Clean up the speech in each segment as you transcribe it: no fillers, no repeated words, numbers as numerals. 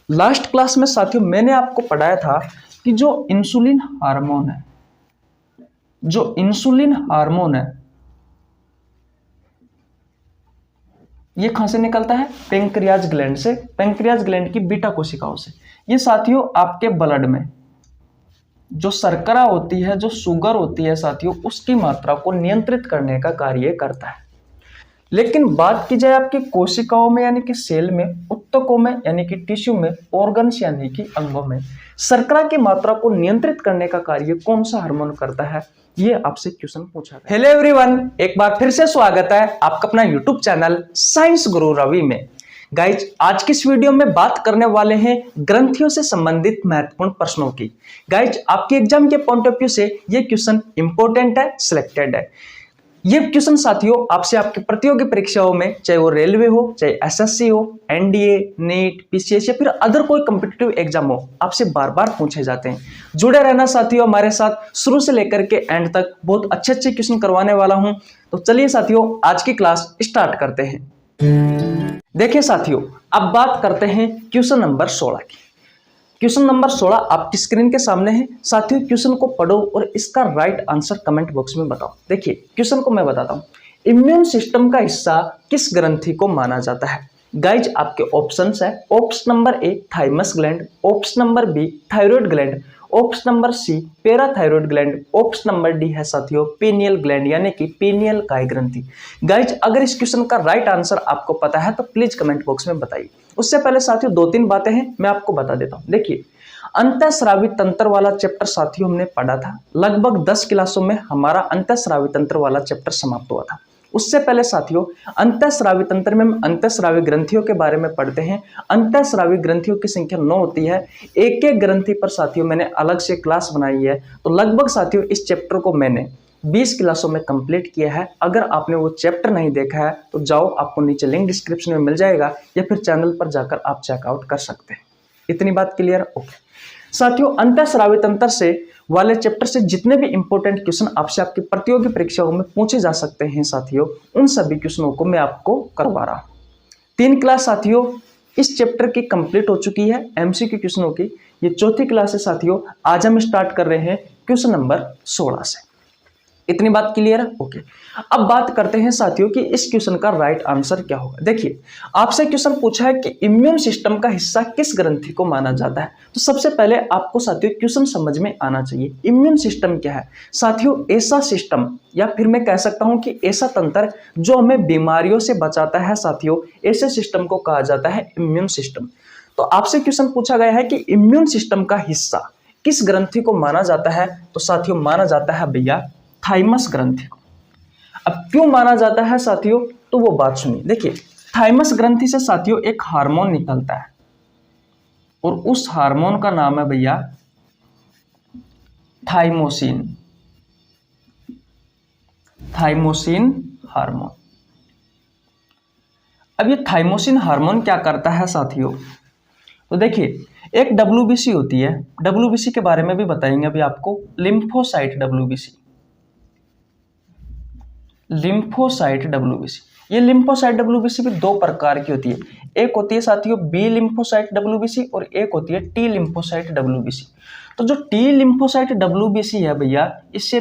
Last class में साथियों मैंने आपको पढ़ाया था कि जो इंसुलिन हार्मोन है, जो इंसुलिन हार्मोन है ये कहां से निकलता है? पेंक्रियाज ग्लैंड से, पेंक्रियाज ग्लैंड की बीटा कोशिकाओं से। ये साथियों आपके ब्लड में जो शर्करा होती है, जो शुगर होती है साथियों, उसकी मात्रा को नियंत्रित करने का कार्य करता है। लेकिन बात की जाए आपकी कोशिकाओं में यानी कि सेल में, उत्तकों में यानी कि टिश्यू में, ऑर्गन्स यानी कि अंगों में शर्करा की मात्रा को नियंत्रित करने का कार्य कौन सा हार्मोन करता है, ये आपसे क्वेश्चन पूछा गया। हेलो एवरीवन, एक बार फिर से स्वागत है आपका अपना यूट्यूब चैनल साइंस गुरु रवि में। गाइज, आज की इस वीडियो में बात करने वाले हैं ग्रंथियों से संबंधित महत्वपूर्ण प्रश्नों की। गाइज, आपके एग्जाम के पॉइंट ऑफ व्यू से ये क्वेश्चन इंपॉर्टेंट है, सिलेक्टेड है। ये क्वेश्चन साथियों आपसे आपकी प्रतियोगी परीक्षाओं में, चाहे वो रेलवे हो, चाहे एसएससी हो, एनडीए, नीट, पीसीएस या फिर अदर कोई कॉम्पिटिटिव एग्जाम हो, आपसे बार बार पूछे जाते हैं। जुड़े रहना साथियों हमारे साथ, शुरू से लेकर के एंड तक बहुत अच्छे अच्छे क्वेश्चन करवाने वाला हूं। तो चलिए साथियों आज की क्लास स्टार्ट करते हैं। देखिए साथियों, अब बात करते हैं क्वेश्चन नंबर 16 की। क्वेश्चन नंबर 16 आपकी स्क्रीन के सामने है। साथियों क्वेश्चन को पढ़ो और इसका राइट आंसर कमेंट बॉक्स में बताओ। देखिए क्वेश्चन को मैं बताता हूं। इम्यून सिस्टम का हिस्सा किस ग्रंथि को माना जाता है? गाइज, आपके ऑप्शंस है। Option number A thymus gland, option number B thyroid gland, option number C parathyroid gland, option number D है साथियों पीनियल ग्लैंड यानी कि पीनियल काय ग्रंथि। गाइज, अगर इस क्वेश्चन का राइट आंसर आपको पता है तो प्लीज कमेंट बॉक्स में बताइए। उससे पहले साथियों दो तीन बातें हैं, मैं आपको बता देता हूं। देखिए, अंतःस्रावी तंत्र वाला चैप्टर साथियों हमने पढ़ा था। लगभग 10 क्लासों में हमारा अंतःस्रावी तंत्र वाला चैप्टर समाप्त हुआ था। उससे पहले साथियों अंतःस्रावी तंत्र में हम अंतःस्रावी ग्रंथियों के बारे में पढ़ते हैं। अंतःस्रावी ग्रंथियों की संख्या 9 होती है। एक एक ग्रंथि पर साथियों मैंने अलग से क्लास बनाई है। तो लगभग साथियों इस चैप्टर को मैंने 20 क्लासों में कंप्लीट किया है। अगर आपने वो चैप्टर नहीं देखा है तो जाओ, आपको नीचे लिंक डिस्क्रिप्शन में मिल जाएगा या फिर चैनल पर जाकर आप चेकआउट कर सकते हैं। इतनी बात क्लियर? ओके साथियों, अंतःस्रावी तंत्र से वाले चैप्टर से जितने भी इंपॉर्टेंट क्वेश्चन आपसे आपकी प्रतियोगी परीक्षाओं में पूछे जा सकते हैं साथियों, उन सभी क्वेश्चनों को मैं आपको करवा रहा हूं। 3 क्लास साथियों इस चैप्टर की कंप्लीट हो चुकी है एमसीक्यू क्वेश्चनों की। ये चौथी क्लास है साथियों। आज हम स्टार्ट कर रहे हैं क्वेश्चन नंबर 16 से। इतनी बात क्लियर है? ओके, अब बात करते हैं साथियों कि इस क्वेश्चन का राइट आंसर क्या होगा। देखिए, आपसे क्वेश्चन पूछा है कि इम्यून सिस्टम का हिस्सा किस ग्रंथि को माना जाता है। तो सबसे पहले आपको साथियों क्वेश्चन समझ में आना चाहिए। इम्यून सिस्टम क्या है? साथियों ऐसा सिस्टम, या फिर मैं कह सकता हूं कि ऐसा तंत्र जो हमें बीमारियों से बचाता है साथियों, ऐसे सिस्टम को कहा जाता है इम्यून सिस्टम। तो आपसे क्वेश्चन पूछा गया है कि इम्यून सिस्टम का हिस्सा किस ग्रंथि को माना जाता है। तो साथियों माना जाता है भैया थाइमस ग्रंथि को। अब क्यों माना जाता है साथियों, तो वो बात सुनिए। देखिए, थाइमस ग्रंथि से साथियों एक हार्मोन निकलता है और उस हार्मोन का नाम है भैया थाइमोसिन। Thymosin hormone. अब ये थाइमोसिन हार्मोन क्या करता है साथियों, तो देखिए एक डब्ल्यूबीसी होती है। डब्ल्यूबीसी के बारे में भी बताएंगे अभी आपको। Lymphocyte WBC, lymphocyte WBC. ये लिम्फोसाइट डब्ल्यूबीसी भी 2 प्रकार की होती है। एक होती है साथियों बी लिम्फोसाइट डब्ल्यूबीसी और एक होती है टी लिम्फोसाइट डब्ल्यूबीसी। तो जो टी लिम्फोसाइट डब्ल्यूबीसी है भैया, इसे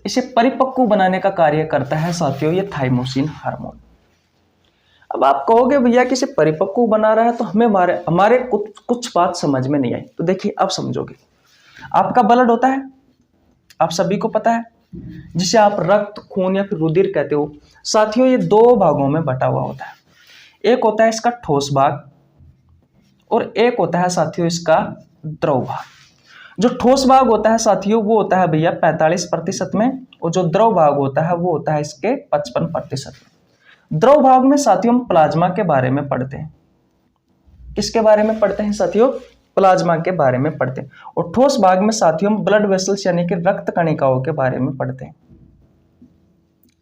इसे परिपक्व बनाने का कार्य करता है साथियों ये थाइमोसिन हार्मोन। अब आप कहोगे भैया कि इसे परिपक्व बना रहा है तो हमें हमारे कुछ बात समझ में नहीं आई। तो देखिए अब समझोगे। आपका ब्लड होता है, आप सभी को पता है, जिसे आप रक्त, खून या फिर रुधिर कहते हो। साथियों ये 2 भागों में बटा हुआ होता है। एक होता है इसका ठोस भाग और एक होता है साथियों इसका द्रव भाग। जो ठोस भाग होता है साथियों वो होता है भैया 45% में, और जो द्रव भाग होता है वो होता है इसके 55% में। द्रव भाग में साथियों हम प्लाज्मा के बारे में पढ़ते हैं। किसके बारे में पढ़ते हैं साथियों? प्लाज्मा के बारे में पढ़ते हैं। और ठोस भाग में साथियों हम ब्लड वेसल्स यानी कि रक्त कणिकाओं के बारे में पढ़ते हैं।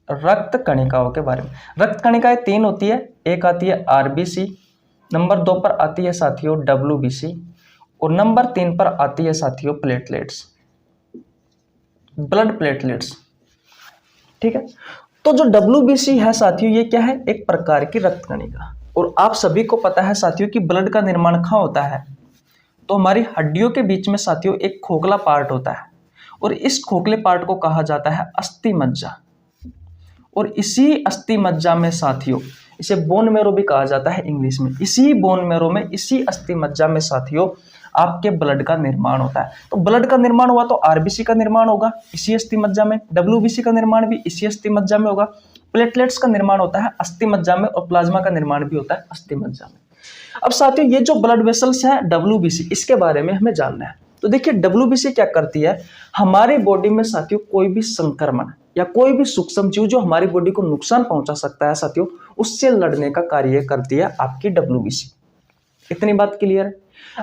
रक्त कणिकाओं के बारे में। रक्त कणिकाएं 3 होती है। एक आती है आरबीसी, नंबर 2 पर आती है साथियों डब्ल्यूबीसी, और नंबर 3 पर आती है साथियों प्लेटलेट्स, ब्लड प्लेटलेट्स। ठीक है, तो जो डब्ल्यूबीसी है साथियों ये क्या है? एक प्रकार की रक्त कणिका। और आप सभी को पता है साथियों कि ब्लड का निर्माण कहाँ होता है, तो हमारी हड्डियों के बीच में साथियों एक खोखला पार्ट होता है और इस खोखले पार्ट को कहा जाता है अस्थि मज्जा। और इसी अस्थि मज्जा में साथियों, इसे बोन मैरो भी कहा जाता है इंग्लिश में, इसी बोन मैरो में, इसी अस्थि मज्जा में साथियों आपके ब्लड का निर्माण होता है। तो ब्लड का निर्माण हुआ तो आरबीसी का निर्माण होगा इसी अस्थि मज्जा में, डब्ल्यूबीसी का निर्माण भी इसी अस्थि मज्जा में होगा, प्लेटलेट्स का निर्माण होता है अस्थि मज्जा में और प्लाज्मा का निर्माण भी होता है अस्थि मज्जा में। अब साथियों ये जो ब्लड वेसल्स है डब्ल्यूबीसी, इसके बारे में हमें जानना है। तो देखिए डब्ल्यूबीसी क्या करती है, हमारी बॉडी में साथियों कोई भी संक्रमण या कोई भी सूक्ष्म जीव जो हमारी बॉडी को नुकसान पहुंचा सकता है साथियों, उससे लड़ने का कार्य करती है आपकी डब्ल्यूबीसी। इतनी बात क्लियर है।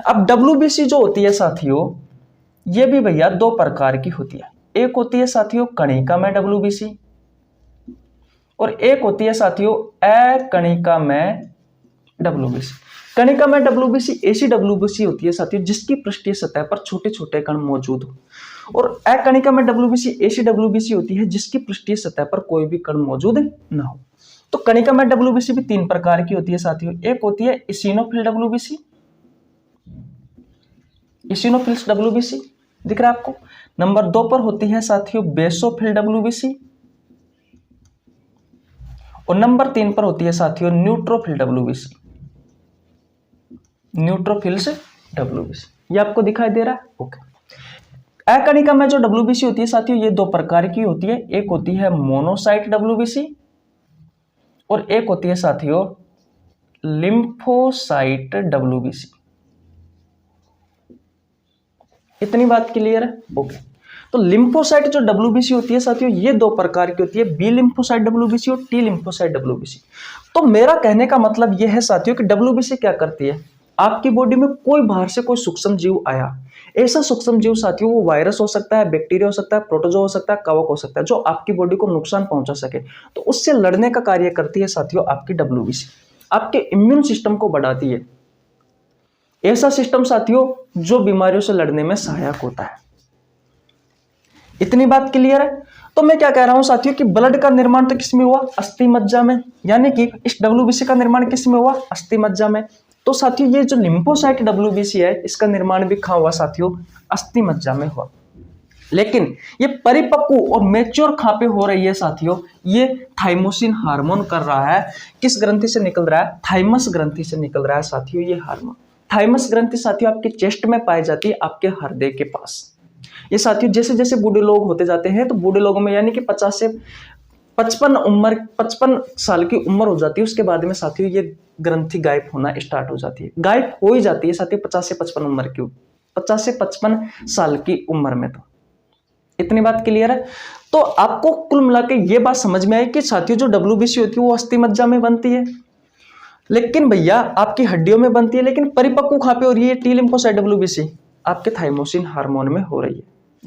अब डब्ल्यूबीसी जो होती है साथियों, ये भी भैया दो प्रकार की होती है। एक होती है साथियों कणिका में डब्ल्यूबीसी और एक होती है साथियों अकणिका में डब्ल्यूबीसी। कणिका में डब्ल्यूबीसी ऐसी डब्ल्यूबीसी होती है साथियों जिसकी पृष्ठीय सतह पर छोटे छोटे कण मौजूद हो, और अकणिका में डब्ल्यूबीसी ऐसी डब्ल्यूबीसी होती है जिसकी पृष्ठीय सतह पर कोई भी कण मौजूद ना हो। तो कणिका में डब्ल्यूबीसी भी तीन प्रकार की होती है साथियों। एक होती है इसिनोफिल डब्ल्यूबीसी, इसिनोफिल्स डब्ल्यूबीसी दिख रहा है आपको। नंबर 2 पर होती है साथियों बेसोफिल डब्ल्यूबीसी और नंबर 3 पर होती है साथियों न्यूट्रोफिल डब्ल्यूबीसी, न्यूट्रोफिल्स डब्ल्यूबीसी। ये आपको दिखाई दे रहा है, ओके। अकणिका में जो डब्ल्यूबीसी होती है साथियों ये दो प्रकार की होती है। एक होती है मोनोसाइट डब्ल्यूबीसी और एक होती है साथियों लिम्फोसाइट डब्ल्यूबीसी। इतनी बात क्लियर है, ओके। तो लिम्फोसाइट जो डब्ल्यूबीसी होती है साथियों ये दो प्रकार की होती है, बी लिम्फोसाइट डब्ल्यूबीसी और टी लिम्फोसाइट डब्ल्यूबीसी। तो मेरा कहने का मतलब यह है साथियों कि डब्ल्यूबीसी क्या करती है, आपकी बॉडी में कोई बाहर से कोई सूक्ष्म जीव आया, ऐसा सूक्ष्म जीव साथियों वो वायरस हो सकता है, बैक्टीरिया हो सकता है, प्रोटोजोआ हो सकता है, कवक हो सकता है, जो आपकी बॉडी को नुकसान पहुंचा सके, तो उससे लड़ने का कार्य करती है साथियों आपकी डब्ल्यूबीसी। आपके इम्यून सिस्टम को बढ़ाती है, ऐसा सिस्टम साथियों जो बीमारियों से लड़ने में सहायक होता है। इतनी बात क्लियर है। तो मैं क्या कह रहा हूं साथियों कि ब्लड का निर्माण तो किसमें हुआ, अस्थि मज्जा में, यानी कि इस डब्ल्यूबीसी का निर्माण किसमें हुआ, अस्थि मज्जा में। तो साथियों ये जो लिम्फोसाइट डब्ल्यूबीसी है इसका निर्माण भी कहां हुआ साथियों, अस्थि मज्जा में हुआ। लेकिन ये परिपक्व और मैच्योर कहां पे हो रही है साथियों, ये थाइमोसिन हार्मोन कर रहा है। किस ग्रंथि से निकल रहा है, थाइमस ग्रंथि से निकल रहा है साथियों ये हार्मोन। थाइमस ग्रंथि साथियों आपके चेस्ट में पाई जाती है, आपके हृदय के पास। ये साथियों जैसे जैसे बूढ़े लोग होते जाते हैं तो बूढ़े लोगों में यानी कि 50 से 55 साल की उम्र हो जाती है, उसके बाद में साथियों ये ग्रंथि गायब होना स्टार्ट हो जाती है, गायब हो ही जाती है साथियों 50 से 55 उम्र की, 50 से 55 साल की उम्र में। तो इतनी बात क्लियर है। तो आपको कुल मिला के ये बात समझ में आई कि साथियों जो डब्ल्यूबीसी होती है वो अस्थि मज्जा में बनती है, लेकिन भैया आपकी हड्डियों में बनती है, लेकिन परिपक्व कहां पे हो रही है, टी लिम्फोसाइट डब्ल्यूबीसी आपके थाइमोसिन हार्मोन में हो रही है।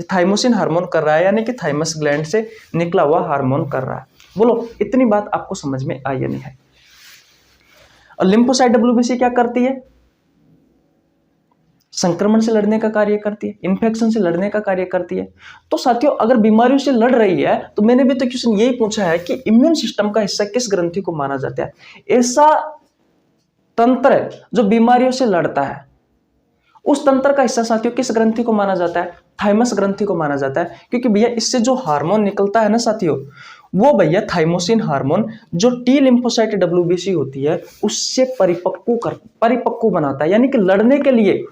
थाइमोसिन हार्मोन कर रहा है यानी कि थाइमस ग्लैंड से निकला हुआ हार्मोन कर रहा है। बोलो इतनी बात आपको समझ में आई या नहीं है। और लिम्फोसाइट डब्ल्यूबीसी क्या करती है, संक्रमण से लड़ने का कार्य करती है, इन्फेक्शन से लड़ने का कार्य करती है। तो साथियों अगर बीमारियों से लड़ रही है तो मैंने भी तो क्वेश्चन यही पूछा है कि इम्यून सिस्टम का हिस्सा किस ग्रंथि को माना जाता है। ऐसा तंत्र जो बीमारियों से लड़ता है उस तंत्र का हिस्सा साथियों किस ग्रंथि को माना जाता है, थाइमस ग्रंथि को माना जाता है। क्योंकि भैया इससे जो हार्मोन निकलता है ना साथियों, वो भैया थाइमोसिन हार्मोन जो टी लिम्फोसाइट डब्ल्यूबीसी होती है उससे परिपक्व बनाता है, यानी कि लड़ने के लिए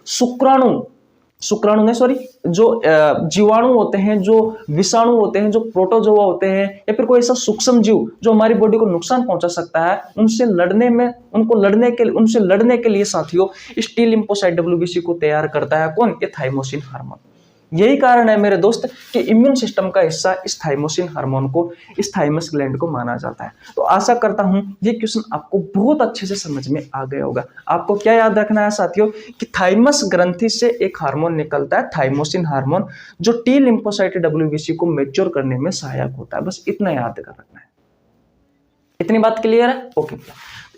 जो जीवाणु होते हैं, जो विषाणु होते हैं, जो प्रोटोजोआ होते हैं, या फिर कोई ऐसा सूक्ष्म जीव जो हमारी बॉडी को नुकसान पहुंचा सकता है, उनसे लड़ने के लिए साथियों इस टी लिम्फोसाइट डब्ल्यूबीसी को तैयार करता है कौन, ये थाइमोसिन हार्मोन। यही कारण है मेरे दोस्त कि इम्यून सिस्टम का हिस्सा इस थाइमोसिन हार्मोन को, इस थाइमस ग्लैंड को माना जाता है। तो आशा करता हूं ये क्वेश्चन आपको बहुत अच्छे से समझ में आ गया होगा। आपको क्या याद रखना है साथियों कि थाइमस ग्रंथि से एक हार्मोन निकलता है, थाइमोसिन हार्मोन, जो टी लिम्फोसाइट डब्ल्यूबीसी को मैच्योर करने में सहायक होता है। बस इतना याद कर रखना है। इतनी बात क्लियर है, ओके।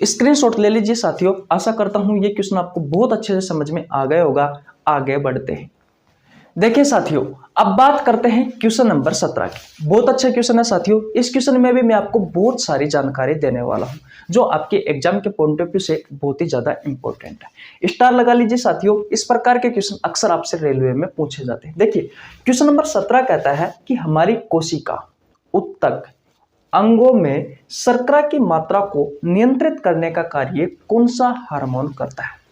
स्क्रीनशॉट ले लीजिए साथियों। आशा करता हूं ये क्वेश्चन आपको बहुत अच्छे से समझ में आ गया होगा। आगे बढ़ते हैं। देखिए साथियों अब बात करते हैं क्वेश्चन नंबर 17 की। बहुत अच्छा क्वेश्चन है साथियों। इस क्वेश्चन में भी मैं आपको बहुत सारी जानकारी देने वाला हूं। जो आपके एग्जाम के पॉइंट ऑफ व्यू से बहुत ही ज्यादा इंपॉर्टेंट है। स्टार लगा लीजिए साथियों, इस प्रकार के क्वेश्चन अक्सर आपसे रेलवे में पूछे जाते हैं। देखिए क्वेश्चन नंबर 17 कहता है कि हमारी कोशिका उत्तक अंगों में शर्करा की मात्रा को नियंत्रित करने का कार्य कौन सा हार्मोन करता है।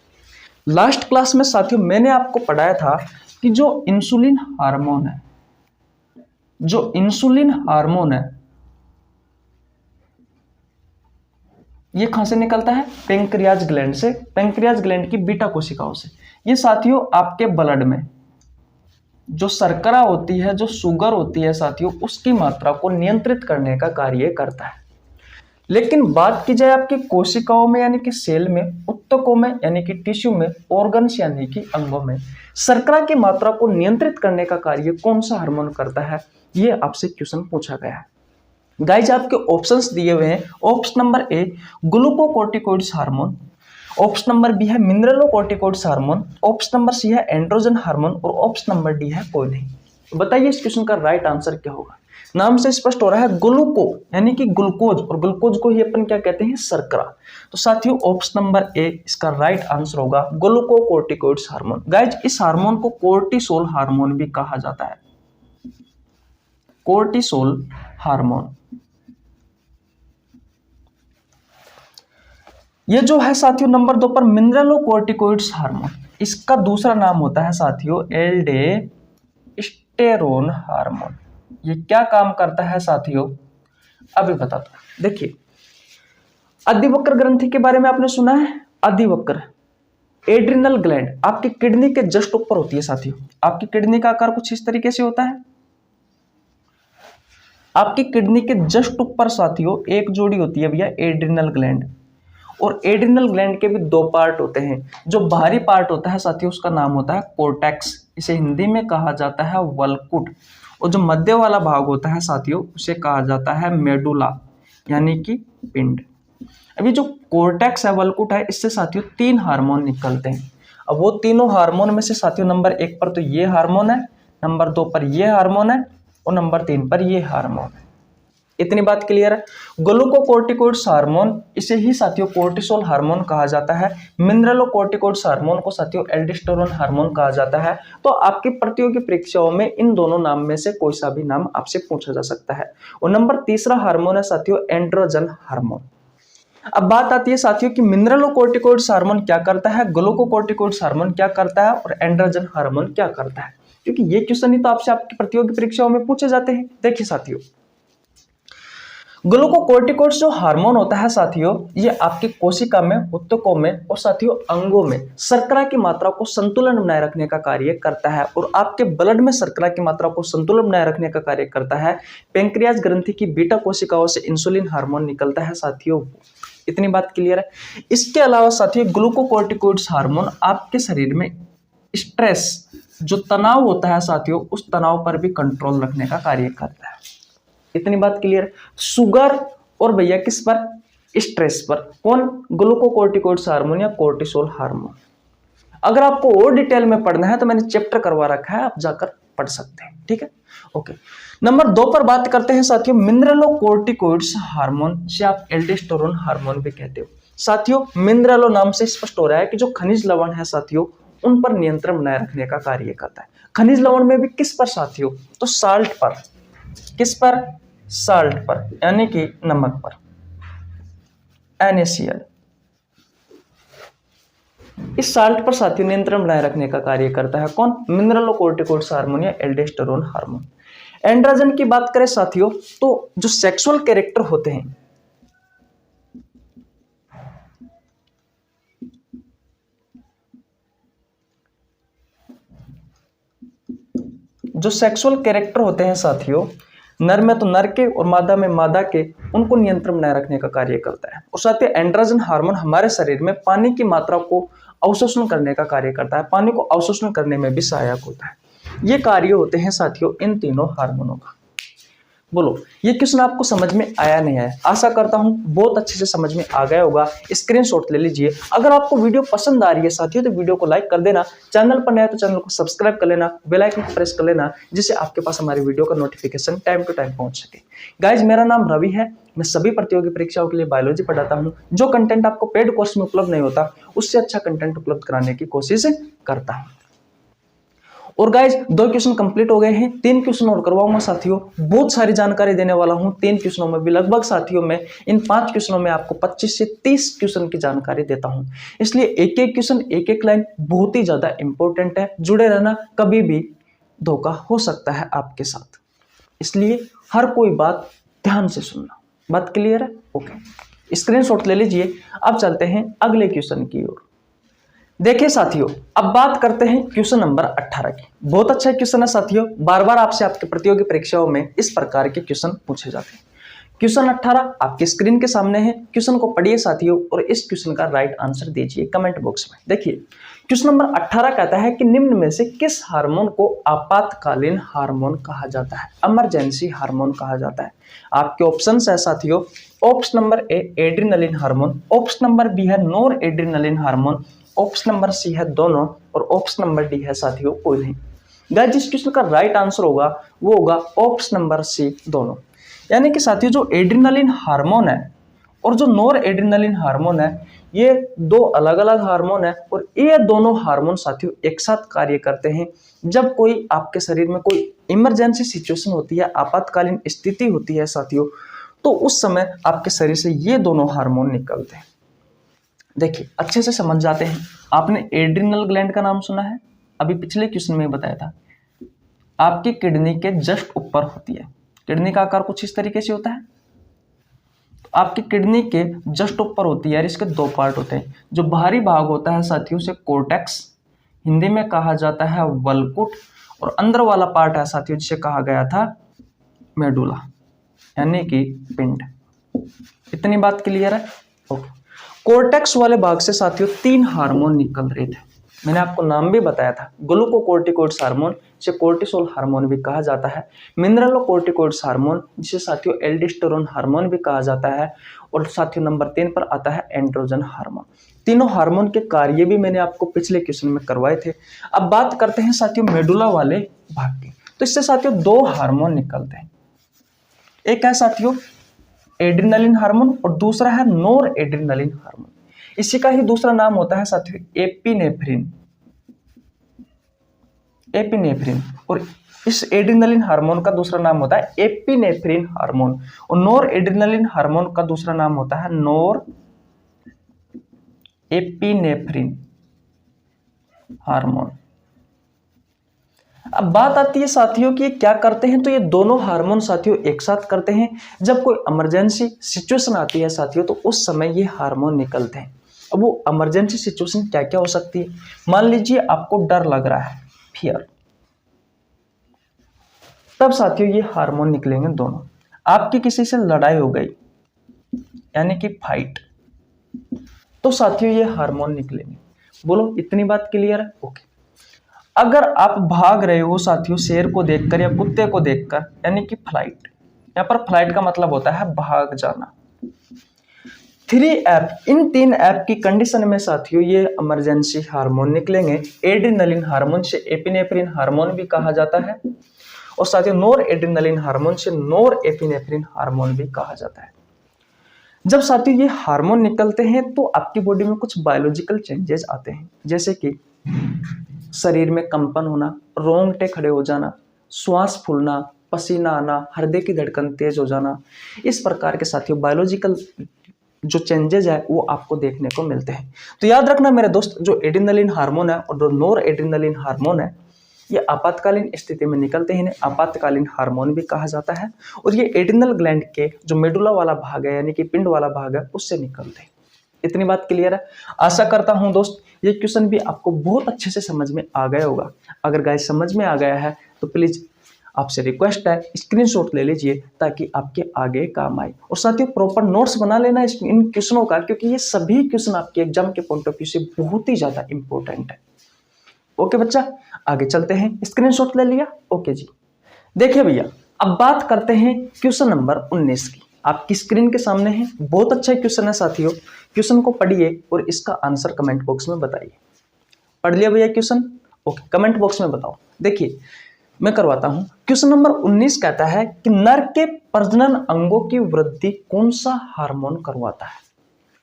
लास्ट क्लास में साथियों मैंने आपको पढ़ाया था कि जो इंसुलिन हार्मोन है, जो इंसुलिन हार्मोन है ये कहां से निकलता है, पेंक्रियाज ग्लैंड से, पेंक्रियाज ग्लैंड की बीटा कोशिकाओं से। ये साथियों आपके ब्लड में जो शर्करा होती है, जो शुगर होती है साथियों, उसकी मात्रा को नियंत्रित करने का कार्य करता है। लेकिन बात की जाए आपकी कोशिकाओं में यानी कि सेल में, उत्तकों में यानी कि टिश्यू में, ऑर्गन्स यानी कि अंगों में शर्करा की मात्रा को नियंत्रित करने का कार्य कौन सा हार्मोन करता है, ये आपसे क्वेश्चन पूछा गया है। गाइज आपके ऑप्शंस दिए हुए हैं। Option number A glucocorticoids hormone, option number B है mineralocorticoids hormone, option number C है एंड्रोजन हार्मोन और ऑप्शन नंबर डी है कोई नहीं। तो बताइए इस क्वेश्चन का राइट आंसर क्या होगा। नाम से स्पष्ट हो रहा है ग्लूको यानी कि ग्लूकोज, और ग्लूकोज को ही अपन क्या कहते हैं, शर्करा। तो साथियों ऑप्शन नंबर ए इसका राइट आंसर होगा ग्लूकोकोर्टिकोइड्स हार्मोन। गाइज इस हार्मोन को कोर्टिसोल हार्मोन भी कहा जाता है, कोर्टिसोल हार्मोन। ये जो है साथियों नंबर 2 पर मिनरलोकोर्टिकोइड्स हार्मोन, इसका दूसरा नाम होता है साथियों एल्डोस्टेरोन हार्मोन। ये क्या काम करता है साथियों, अभी बताता हूं। देखिए अधिवक्र ग्रंथि के बारे में आपने सुना है। अधिवक्र एड्रिनल ग्लैंड आपकी किडनी के जस्ट ऊपर होती है साथियों। आपकी किडनी का आकार कुछ इस तरीके से होता है। आपकी किडनी के जस्ट ऊपर साथियों एक जोड़ी होती है भैया एड्रिनल ग्लैंड, और एड्रिनल ग्लैंड के भी 2 पार्ट होते हैं। जो बाहरी पार्ट होता है साथियों उसका नाम होता है कोर्टेक्स, इसे हिंदी में कहा जाता है वल्कुट, और जो मध्य वाला भाग होता है साथियों उसे कहा जाता है मेडुला यानी कि पिंड। अभी जो कोर्टेक्स है, वल्कुट है, इससे साथियों 3 हार्मोन निकलते हैं। अब वो तीनों हार्मोन में से साथियों नंबर 1 पर तो ये हार्मोन है, नंबर 2 पर ये हार्मोन है और नंबर 3 पर ये हार्मोन है। इतनी बात क्लियर है। ग्लूकोकोर्टिकोइड्स हार्मोन इसे ही साथियों कोर्टिसोल हार्मोन कहा जाता है। मिनरलोकोर्टिकोइड्स हार्मोन को साथियों एल्डोस्टेरोन हार्मोन कहा जाता है। तो आपकी प्रतियोगी परीक्षाओं में इन दोनों नाम में से कोई सा भी नाम आपसे पूछा जा सकता है। और नंबर 3 हार्मोन है साथियों एंड्रोजन हार्मोन। अब बात आती है साथियों कि मिनरलोकोर्टिकोइड्स हार्मोन क्या करता है, ग्लूकोकोर्टिकोइड्स हार्मोन क्या करता है और एंड्रोजन हार्मोन क्या करता है, क्योंकि ये क्वेश्चन ही तो आपसे आपकी प्रतियोगी परीक्षाओं में पूछे जाते हैं। देखिए साथियों ग्लूकोकोर्टिकोइड्स जो हार्मोन होता है साथियों, ये आपकी कोशिका में, उत्तकों में और साथियों अंगों में शर्करा की मात्रा को संतुलन बनाए रखने का कार्य करता है, और आपके ब्लड में शर्करा की मात्रा को संतुलन बनाए रखने का कार्य करता है। पेंक्रियाज ग्रंथि की बीटा कोशिकाओं से इंसुलिन हार्मोन निकलता है साथियों। इतनी बात क्लियर है। इसके अलावा साथियों ग्लूकोकोर्टिकोइड्स हार्मोन आपके शरीर में स्ट्रेस, जो तनाव होता है साथियों, उस तनाव पर भी कंट्रोल रखने का कार्य करता है। इतनी बात क्लियर। शुगर और भैया किस पर, स्ट्रेस पर। कौन, ग्लूकोकोर्टिकोइड्स हार्मोन या कोर्टिसोल हार्मोन। अगर आपको और डिटेल में पढ़ना है तो मैंने चैप्टर करवा रखा है, आप जाकर पढ़ सकते हैं, ठीक है, ओके। नंबर 2 पर बात करते हैं साथियों मिनरलोकोर्टिकोइड्स हार्मोन, जिसे आप एल्डोस्टेरोन हार्मोन भी कहते हो। साथियों मिनरलो नाम से स्पष्ट हो रहा है कि जो खनिज लवण है साथियों उन पर नियंत्रण बनाए रखने का कार्य करता है। खनिज लवण में भी किस पर साथियों, तो साल्ट पर। किस पर, साल्ट पर यानी कि नमक पर, NaCl। इस साल्ट पर साथियों नियंत्रण बनाए रखने का कार्य करता है कौन, मिनरलोकोर्टिकोइड्स हार्मोन या एल्डोस्टेरोन हार्मोन। एंड्रोजन की बात करें साथियों तो जो सेक्सुअल कैरेक्टर होते हैं, जो सेक्सुअल कैरेक्टर होते हैं साथियों, नर में तो नर के और मादा में मादा के, उनको नियंत्रण बनाए रखने का कार्य करता है। और साथ ही एंड्रोजन हार्मोन हमारे शरीर में पानी की मात्रा को अवशोषण करने का कार्य करता है, पानी को अवशोषण करने में भी सहायक होता है। ये कार्य होते हैं साथियों इन तीनों हार्मोनों का। बोलो ये क्वेश्चन आपको समझ में आया नहीं आया? आशा करता हूं बहुत अच्छे से समझ में आ गया होगा। स्क्रीनशॉट ले लीजिए। अगर आपको वीडियो पसंद आ रही है साथियों तो वीडियो को लाइक कर देना, चैनल पर नया है तो चैनल को सब्सक्राइब कर लेना, बेल आइकन को प्रेस कर लेना, जिससे आपके पास हमारी वीडियो का नोटिफिकेशन टाइम टू टाइम पहुंच सके। गाइज मेरा नाम रवि है, मैं सभी प्रतियोगी परीक्षाओं के लिए बायोलॉजी पढ़ाता हूं। जो कंटेंट आपको पेड कोर्स में उपलब्ध नहीं होता उससे अच्छा कंटेंट उपलब्ध कराने की कोशिश करता हूं। और गाइज 2 क्वेश्चन कंप्लीट हो गए हैं, 3 क्वेश्चन और करवाऊंगा साथियों। बहुत सारी जानकारी देने वाला हूं 3 क्वेश्चनों में भी। लगभग साथियों में इन 5 क्वेश्चनों में आपको 25 से 30 क्वेश्चन की जानकारी देता हूं, इसलिए एक एक क्वेश्चन एक एक लाइन बहुत ही ज्यादा इंपॉर्टेंट है। जुड़े रहना, कभी भी धोखा हो सकता है आपके साथ, इसलिए हर कोई बात ध्यान से सुनना। बात क्लियर है? ओके, स्क्रीनशॉट ले लीजिए। अब चलते हैं अगले क्वेश्चन की ओर। देखिए साथियों, अब बात करते हैं क्वेश्चन नंबर 18 की। बहुत अच्छा क्वेश्चन है साथियों, बार बार आपसे आपके प्रतियोगी परीक्षाओं में इस प्रकार के क्वेश्चन पूछे जाते हैं। क्वेश्चन 18 आपके स्क्रीन के सामने है। क्वेश्चन को पढ़िए साथियों और इस क्वेश्चन का राइट आंसर दीजिए कमेंट बॉक्स में। देखिए क्वेश्चन नंबर 18 कहता है कि निम्न में से किस हार्मोन को आपातकालीन हार्मोन कहा जाता है, इमरजेंसी हार्मोन कहा जाता है। आपके ऑप्शन है साथियों, option number A adrenaline hormone, option number B है noradrenaline hormone, option number C है दोनों, और ऑप्शन नंबर डी है साथियों कोई नहीं। गाइस जिस क्वेश्चन का राइट आंसर होगा वो होगा ऑप्शन नंबर सी दोनों। यानी कि साथियों जो एड्रिनलिन हार्मोन है और जो नॉर एड्रिनलिन हार्मोन है ये 2 अलग अलग हार्मोन है, और ये दोनों हार्मोन साथियों एक साथ कार्य करते हैं जब कोई आपके शरीर में कोई इमरजेंसी सिचुएशन होती है, आपातकालीन स्थिति होती है साथियों, तो उस समय आपके शरीर से ये दोनों हार्मोन निकलते हैं। देखिए अच्छे से समझ जाते हैं। आपने एड्रिनल ग्लैंड का नाम सुना है, अभी पिछले क्वेश्चन में बताया था, आपकी किडनी के जस्ट ऊपर होती है। किडनी का आकार कुछ इस तरीके से होता है, आपकी किडनी के जस्ट ऊपर होती है। इसके 2 पार्ट होते हैं। जो बाहरी भाग होता है साथियों से कोर्टेक्स, हिंदी में कहा जाता है वल्कुट, और अंदर वाला पार्ट है साथियों जिसे कहा गया था मेडुला, यानी कि पिंड। इतनी बात क्लियर है? ओके। कोर्टेक्स वाले भाग से साथियों 3 हार्मोन निकल रहे थे, मैंने आपको नाम भी बताया था। ग्लूकोकोर्टिकोइड्स हार्मोन जिसे कोर्टिसोल हार्मोन भी कहा जाता है, मिनरलोकोर्टिकोइड्स हार्मोन जिसे साथियों एल्डोस्टेरोन हार्मोन भी कहा जाता है, और साथियों नंबर 3 पर आता है एंड्रोजन हार्मोन। तीनों हार्मोन के कार्य भी मैंने आपको पिछले क्वेश्चन में करवाए थे। अब बात करते हैं साथियों मेडुला वाले भाग की। तो इससे साथियों 2 हार्मोन निकलते हैं, एक है साथियों एड्रिनलिन हार्मोन और दूसरा है नॉर एड्रिनलिन हार्मोन। इसी का ही दूसरा नाम होता है साथियों एपिनेफ्रिन। एपिनेफ्रिन, और इस एड्रिनलिन हार्मोन का दूसरा नाम होता है एपिनेफ्रिन हार्मोन, और नॉर एड्रिनलिन हार्मोन का दूसरा नाम होता है नॉर एपिनेफ्रिन हार्मोन। अब बात आती है साथियों कि क्या करते हैं, तो ये दोनों हार्मोन साथियों एक साथ करते हैं जब कोई इमरजेंसी सिचुएशन आती है साथियों, तो उस समय ये हार्मोन निकलते हैं। अब वो इमरजेंसी सिचुएशन क्या क्या हो सकती है? मान लीजिए आपको डर लग रहा है, फियर, तब साथियों ये हार्मोन निकलेंगे दोनों। आपकी किसी से लड़ाई हो गई यानी कि फाइट, तो साथियों ये हार्मोन निकलेंगे। बोलो इतनी बात क्लियर है? ओके। अगर आप भाग रहे हो साथियों शेर को देखकर या कुत्ते को देखकर, यानी कि फ्लाइट, यहां पर फ्लाइट का मतलब होता है भाग जाना। 3 इन 3 ऐप की कंडीशन में साथियों ये इमरजेंसी हार्मोन निकलेंगे। एड्रिनलिन हार्मोन से एपिनेफ्रिन हार्मोन भी कहा जाता है, और साथियों नॉर एड्रिनलिन हार्मोन से नॉर एपिनेफ्रिन हार्मोन भी कहा जाता है। जब साथियों ये हार्मोन निकलते हैं तो आपकी बॉडी में कुछ बायोलॉजिकल चेंजेस आते हैं, जैसे कि शरीर में कंपन होना, रोंगटे खड़े हो जाना, श्वास फूलना, पसीना आना, हृदय की धड़कन तेज हो जाना। इस प्रकार के साथियों बायोलॉजिकल जो चेंजेस है वो आपको देखने को मिलते हैं। तो याद रखना मेरे दोस्त, जो एड्रिनलिन हार्मोन है और जो नॉर एड्रिनलिन हार्मोन है ये आपातकालीन स्थिति में निकलते हैं, इन्हें आपातकालीन हार्मोन भी कहा जाता है, और ये एड्रिनल ग्लैंड के जो मेडुला वाला भाग है यानी कि पिंड वाला भाग है उससे निकलते हैं। इतनी बात क्लियर है? आशा करता हूं दोस्त ये क्वेश्चन भी आपको बहुत अच्छे से समझ में आ गया होगा। अगर गाइस समझ में आ गया है तो प्लीज आपसे रिक्वेस्ट है स्क्रीनशॉट ले लीजिए ताकि आपके आगे काम आए, और साथियों प्रॉपर नोट्स बना लेना इन क्वेश्चनों का, क्योंकि ये सभी क्वेश्चन आपके एग्जाम के पॉइंट ऑफ व्यू से बहुत ही ज्यादा इंपॉर्टेंट है। ओके बच्चा, आगे चलते हैं। स्क्रीनशॉट ले लिया? ओके जी। देखिए भैया अब बात करते हैं क्वेश्चन नंबर 19 की। आपकी स्क्रीन के सामने है, बहुत अच्छा क्वेश्चन है साथियों। क्वेश्चन को पढ़िए और इसका आंसर कमेंट बॉक्स में बताइए। पढ़ लिया भैया क्वेश्चन? ओके, कमेंट बॉक्स में बताओ। देखिए मैं करवाता हूं। क्वेश्चन नंबर 19 कहता है कि नर के प्रजनन अंगों की वृद्धि कौन सा हार्मोन करवाता है?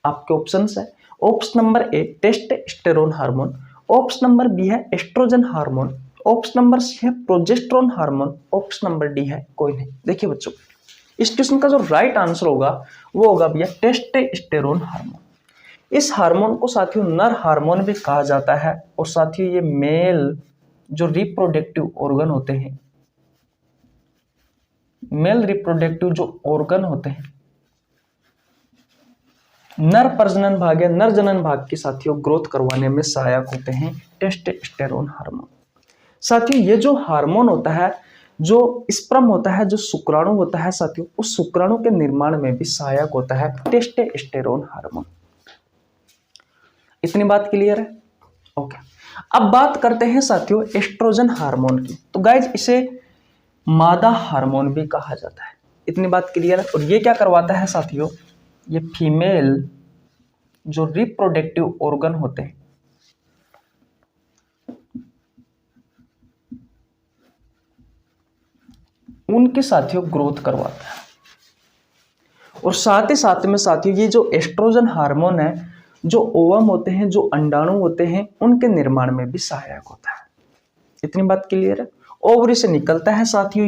आपके ऑप्शंस है। Option number A testosterone hormone, option number B है oestrogen hormone, option number C है progesterone hormone, option number D है कोई नहीं। देखिए बच्चों, इस क्वेश्चन का जो राइट आंसर होगा वो होगा भैया टेस्टोस्टेरोन हार्मोन। इस हार्मोन को साथियों नर हार्मोन भी कहा जाता है। और साथियों ये मेल जो रिप्रोडक्टिव ऑर्गन होते हैं, मेल रिप्रोडक्टिव जो ऑर्गन होते हैं, नर प्रजनन भाग या नर जनन भाग की साथियों ग्रोथ करवाने में सहायक होते हैं टेस्टोस्टेरोन हार्मोन। साथियों ये जो हार्मोन होता है, जो स्पर्म होता है, जो शुक्राणु होता है साथियों, उस शुक्राणु के निर्माण में भी सहायक होता है टेस्टोस्टेरोन हार्मोन। इतनी बात क्लियर है? ओके, अब बात करते हैं साथियों एस्ट्रोजन हार्मोन की। तो गाइज इसे मादा हार्मोन भी कहा जाता है। इतनी बात क्लियर है? और ये क्या करवाता है साथियों? ये फीमेल जो रिप्रोडक्टिव ऑर्गन होते हैं, उनके साथियों ग्रोथ करवाता है। और साथ ही साथ में साथियों ये जो एस्ट्रोजन हार्मोन है, जो ओवम होते हैं, जो अंडाणु होते हैं, उनके निर्माण में भी सहायक होता है। इतनी बात क्लियर है? ओवरी से निकलता है साथियों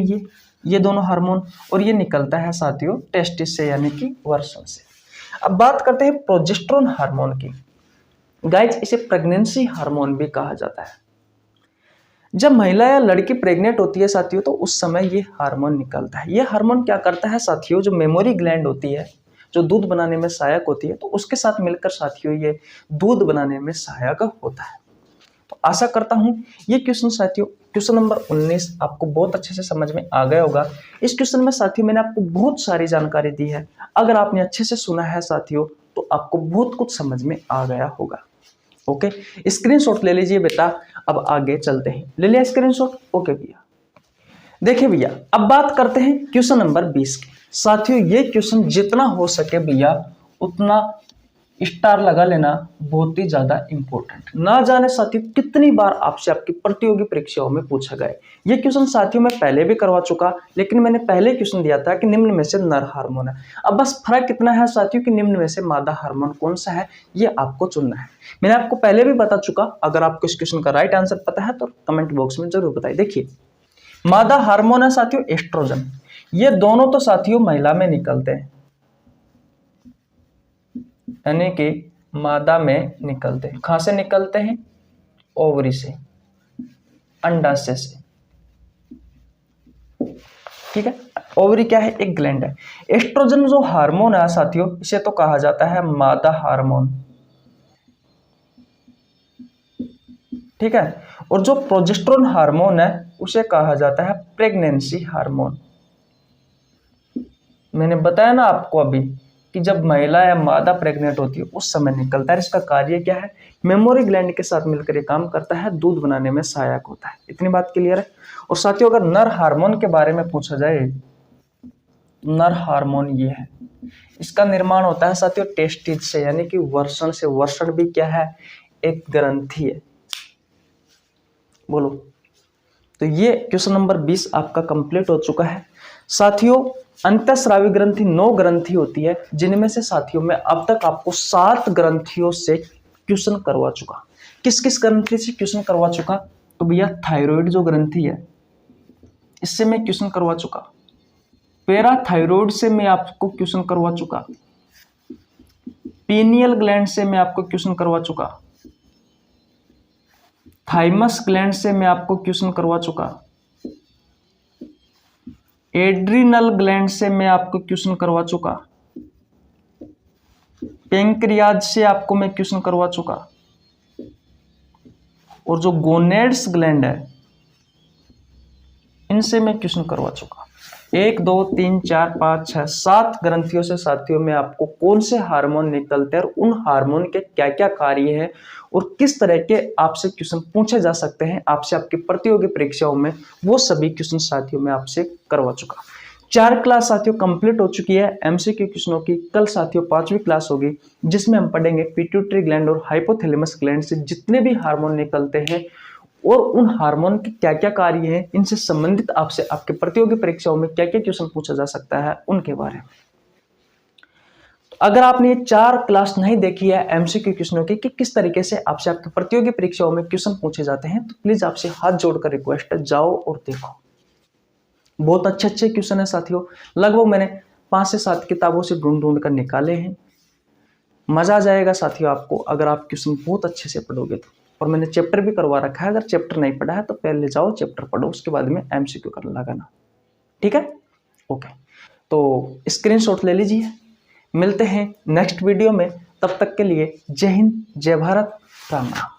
ये दोनों हार्मोन, और ये निकलता है साथियों टेस्टिस से यानी कि वृषण से। अब बात करते हैं प्रोजेस्टेरोन हार्मोन की। गाइज इसे प्रेगनेंसी हार्मोन भी कहा जाता है। जब महिला या लड़की प्रेग्नेंट होती है साथियों, तो उस समय ये हार्मोन निकलता है। ये हार्मोन क्या करता है साथियों? जो मेमोरी ग्लैंड होती है, जो दूध बनाने में सहायक होती है, तो उसके साथ मिलकर साथियों ये दूध बनाने में सहायक होता है। तो आशा करता हूं ये क्वेश्चन साथियों, क्वेश्चन नंबर 19 आपको बहुत अच्छे से समझ में आ गया होगा। इस क्वेश्चन में साथियों मैंने आपको बहुत सारी जानकारी दी है। अगर आपने अच्छे से सुना है साथियों, तो आपको बहुत कुछ समझ में आ गया होगा। ओके, स्क्रीनशॉट ले लीजिए बेटा। अब आगे चलते हैं। ले लिया स्क्रीनशॉट? ओके भैया। देखिए भैया, अब बात करते हैं क्वेश्चन नंबर 20 की। साथियों ये क्वेश्चन जितना हो सके भैया उतना स्टार लगा लेना बहुत ही ज्यादा इंपॉर्टेंट। ना जाने साथियों कितनी बार आपसे आपकी प्रतियोगी परीक्षाओं में पूछा गया। ये क्वेश्चन साथियों मैं पहले भी करवा चुका, लेकिन मैंने पहले क्वेश्चन दिया था कि निम्न में से नर हार्मोन है। अब बस फर्क कितना है साथियों कि निम्न में से मादा हार्मोन कौन सा है, ये आपको चुनना है। मैंने आपको पहले भी बता चुका। अगर आपको इस क्वेश्चन का राइट आंसर पता है तो कमेंट बॉक्स में जरूर बताइए। देखिए मादा हार्मोन है साथियों एस्ट्रोजन। ये दोनों तो साथियों महिला में निकलते हैं, यानी कि मादा में निकलते हैं। कहां से निकलते हैं? ओवरी से, अंडाशय से। ठीक है, ओवरी क्या है? एक ग्लैंड है। एस्ट्रोजन जो हार्मोन है साथियों, इसे तो कहा जाता है मादा हार्मोन। ठीक है, और जो प्रोजेस्टेरोन हार्मोन है उसे कहा जाता है प्रेगनेंसी हार्मोन। मैंने बताया ना आपको अभी कि जब महिला या मादा प्रेग्नेंट होती है उस समय निकलता है। इसका कार्य क्या है? मेमोरी ग्लैंड के साथ मिलकर ये काम करता है, दूध बनाने में सहायक होता है। इतनी बात क्लियर है? और साथियों अगर नर हार्मोन के बारे में पूछा जाए, नर हार्मोन ये है, इसका निर्माण होता है साथियों टेस्टिस से यानी कि वृषण से। वृषण भी क्या है? एक ग्रंथि है। बोलो। तो ये क्वेश्चन नंबर 20 आपका कंप्लीट हो चुका है साथियों। अंतःस्रावी ग्रंथि 9 ग्रंथि होती है, जिनमें से साथियों मैं अब तक आपको 7 ग्रंथियों से क्वेश्चन करवा चुका। किस किस ग्रंथि से क्वेश्चन करवा चुका? तो भैया थायराइड जो ग्रंथि है इससे मैं क्वेश्चन करवा चुका। पैराथायराइड से मैं आपको क्वेश्चन करवा चुका। पीनियल ग्लैंड से मैं आपको क्वेश्चन करवा चुका। थाइमस ग्लैंड से मैं आपको क्वेश्चन करवा चुका। एड्रिनल ग्लैंड से मैं आपको क्वेश्चन करवा चुका। पेंक्रियाज से आपको मैं क्वेश्चन करवा चुका। और जो गोनेड्स ग्लैंड है इनसे मैं क्वेश्चन करवा चुका। 1 2 3 4 5 6 7 ग्रंथियों से साथियों में आपको कौन से हार्मोन निकलते हैं और उन हार्मोन के क्या क्या कार्य है और किस तरह के आपसे क्वेश्चन पूछे जा सकते हैं आपसे आपकी प्रतियोगी परीक्षाओं में, वो सभी क्वेश्चन साथियों में आपसे करवा चुका। 4 क्लास साथियों कंप्लीट हो चुकी है एमसीक्यू क्वेश्चनों की। कल साथियों 5वीं क्लास होगी जिसमें हम पढ़ेंगे पिट्यूटरी ग्लैंड और हाइपोथैलेमस ग्लैंड से जितने भी हार्मोन निकलते हैं और उन हार्मोन के क्या क्या कार्य हैं, इनसे संबंधित आपसे आपके प्रतियोगी परीक्षाओं में क्या क्या क्वेश्चन पूछा जा सकता है उनके बारे में। अगर आपने ये 4 क्लास नहीं देखी है एमसीक्यू क्वेश्चनों की कि किस तरीके से आपसे आपके प्रतियोगी परीक्षाओं में क्वेश्चन पूछे जाते हैं, तो प्लीज आपसे हाथ जोड़कर रिक्वेस्ट है, जाओ और देखो। बहुत अच्छे अच्छे क्वेश्चन है साथियों, लगभग मैंने 5 से 7 किताबों से ढूंढ कर निकाले हैं। मजा आ जाएगा साथियों आपको अगर आप क्वेश्चन बहुत अच्छे से पढ़ोगे तो। और मैंने चैप्टर भी करवा रखा है, अगर चैप्टर नहीं पढ़ा है तो पहले जाओ चैप्टर पढ़ो, उसके बाद में एमसीक्यू कर लगाना, ठीक है। ओके, तो स्क्रीनशॉट ले लीजिए। मिलते हैं नेक्स्ट वीडियो में, तब तक के लिए जय हिंद, जय भारत, राम राम।